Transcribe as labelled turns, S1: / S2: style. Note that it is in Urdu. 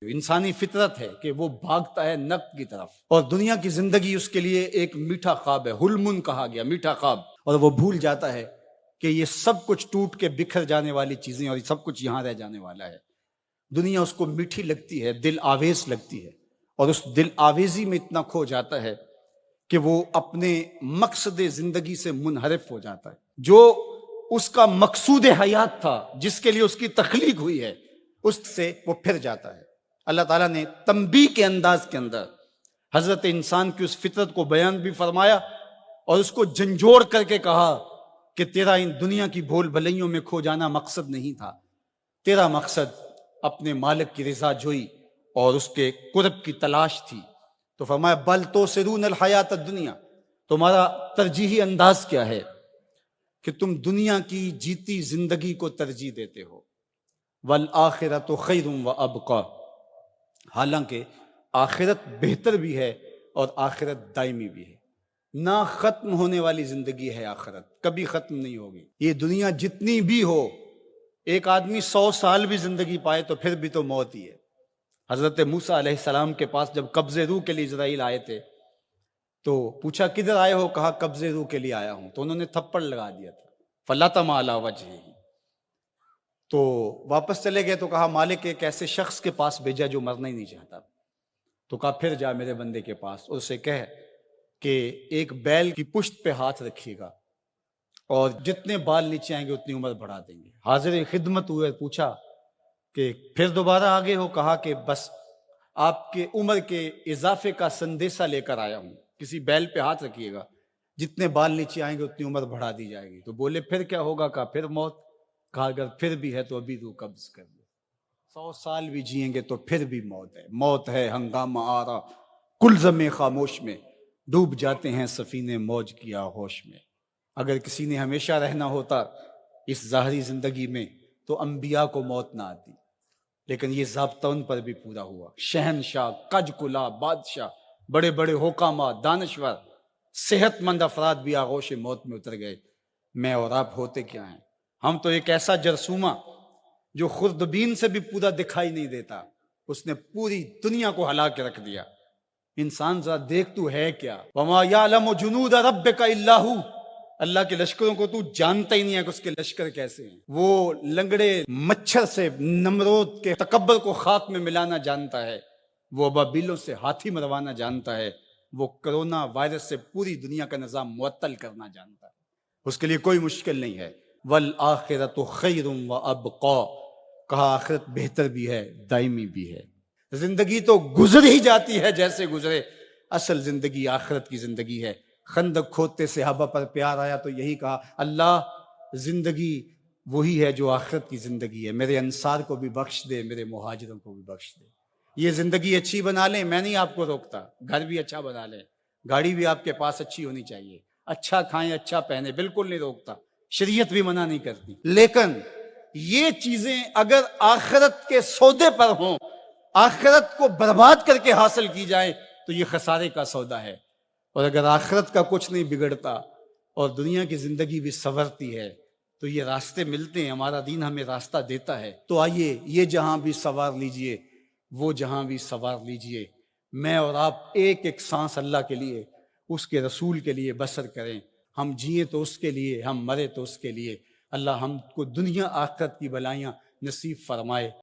S1: انسانی فطرت ہے کہ وہ بھاگتا ہے نفع کی طرف، اور دنیا کی زندگی اس کے لیے ایک میٹھا خواب ہے، حلم کہا گیا، میٹھا خواب، اور وہ بھول جاتا ہے کہ یہ سب کچھ ٹوٹ کے بکھر جانے والی چیزیں اور یہ سب کچھ یہاں رہ جانے والا ہے۔ دنیا اس کو میٹھی لگتی ہے، دل آویز لگتی ہے، اور اس دل آویزی میں اتنا کھو جاتا ہے کہ وہ اپنے مقصد زندگی سے منحرف ہو جاتا ہے۔ جو اس کا مقصود حیات تھا، جس کے لیے اس کی تخلیق ہوئی ہے، اس سے وہ پھر جاتا ہے۔ اللہ تعالیٰ نے تنبیہ کے انداز کے اندر حضرت انسان کی اس فطرت کو بیان بھی فرمایا اور اس کو جھنجھوڑ کر کے کہا کہ تیرا ان دنیا کی بھول بھلائیوں میں کھو جانا مقصد نہیں تھا، تیرا مقصد اپنے مالک کی رضا جوئی اور اس کے قرب کی تلاش تھی۔ تو فرمایا بل تؤثرون الحیات الدنیا، تمہارا ترجیحی انداز کیا ہے کہ تم دنیا کی جیتی زندگی کو ترجیح دیتے ہو، والآخرۃ خیر وابقی، حالانکہ آخرت بہتر بھی ہے اور آخرت دائمی بھی ہے۔ نہ ختم ہونے والی زندگی ہے آخرت، کبھی ختم نہیں ہوگی۔ یہ دنیا جتنی بھی ہو، ایک آدمی 100 سال بھی زندگی پائے تو پھر بھی تو موت ہی ہے۔ حضرت موسیٰ علیہ السلام کے پاس جب قبض روح کے لیے اسرائیل آئے تھے تو پوچھا کدھر آئے ہو؟ کہا قبض روح کے لیے آیا ہوں، تو انہوں نے تھپڑ لگا دیا تھا، فلطم علی وجہہ۔ تو واپس چلے گئے تو کہا مالک ایک ایسے شخص کے پاس بھیجا جو مرنا ہی نہیں چاہتا۔ تو کہا پھر جا میرے بندے کے پاس اور اسے کہہ کہ ایک بیل کی پشت پہ ہاتھ رکھیے گا اور جتنے بال نیچے آئیں گے اتنی عمر بڑھا دیں گے۔ حاضر خدمت ہوئے، پوچھا کہ پھر دوبارہ آگے ہو؟ کہا کہ بس آپ کے عمر کے اضافے کا سندیسہ لے کر آیا ہوں، کسی بیل پہ ہاتھ رکھیے گا، جتنے بال نیچے آئیں گے اتنی عمر بڑھا دی جائے گی۔ تو بولے پھر کیا ہوگا؟ کہا پھر موت۔ کہا اگر پھر بھی ہے تو ابھی روح قبض کر دو، 100 سال بھی جئیں گے تو پھر بھی موت ہے۔ موت ہے ہنگامہ آرا کلزم خاموش میں، ڈوب جاتے ہیں سفینے موج کی آغوش میں۔ اگر کسی نے ہمیشہ رہنا ہوتا اس ظاہری زندگی میں تو انبیاء کو موت نہ آتی، لیکن یہ ضابطہ ان پر بھی پورا ہوا۔ شہنشاہ، کج کلا بادشاہ، بڑے بڑے حکامات، دانشور، صحت مند افراد بھی آغوش موت میں اتر گئے۔ میں اور آپ ہوتے کیا ہیں؟ ہم تو ایک ایسا جرثومہ جو خوردبین سے بھی پورا دکھائی نہیں دیتا، اس نے پوری دنیا کو ہلا کے رکھ دیا۔ انسان ذرا دیکھ تو ہے کیا؟ وَمَا يَعْلَمُ جُنُودَ رَبِّكَ إِلَّا هُوَ، اللہ کے لشکروں کو تو جانتا ہی نہیں ہے کہ اس کے لشکر کیسے ہیں۔ وہ لنگڑے مچھر سے نمرود کے تکبر کو خاک میں ملانا جانتا ہے، وہ ابابیلوں سے ہاتھی مروانا جانتا ہے، وہ کرونا وائرس سے پوری دنیا کا نظام معطل کرنا جانتا ہے۔ اس کے لیے کوئی مشکل نہیں ہے۔ وَالْآخِرَةُ خَيْرٌ وَأَبْقَىٰ، کہا آخرت بہتر بھی ہے، دائمی بھی ہے۔ زندگی تو گزر ہی جاتی ہے جیسے گزرے، اصل زندگی آخرت کی زندگی ہے۔ خندق کھودتے صحابہ پر پیار آیا تو یہی کہا اللہ زندگی وہی ہے جو آخرت کی زندگی ہے، میرے انصار کو بھی بخش دے، میرے مہاجروں کو بھی بخش دے۔ یہ زندگی اچھی بنا لیں، میں نہیں آپ کو روکتا، گھر بھی اچھا بنا لیں، گاڑی بھی آپ کے پاس اچھی ہونی چاہیے، اچھا کھائیں اچھا پہنے، بالکل نہیں روکتا، شریعت بھی منع نہیں کرتی، لیکن یہ چیزیں اگر آخرت کے سودے پر ہوں، آخرت کو برباد کر کے حاصل کی جائیں تو یہ خسارے کا سودا ہے۔ اور اگر آخرت کا کچھ نہیں بگڑتا اور دنیا کی زندگی بھی سنورتی ہے تو یہ راستے ملتے ہیں، ہمارا دین ہمیں راستہ دیتا ہے۔ تو آئیے یہ جہاں بھی سوار لیجئے، وہ جہاں بھی سوار لیجئے، میں اور آپ ایک ایک سانس اللہ کے لیے، اس کے رسول کے لیے بسر کریں۔ ہم جئیں تو اس کے لیے، ہم مرے تو اس کے لیے۔ اللہ ہم کو دنیا آخرت کی بلائیاں نصیب فرمائے۔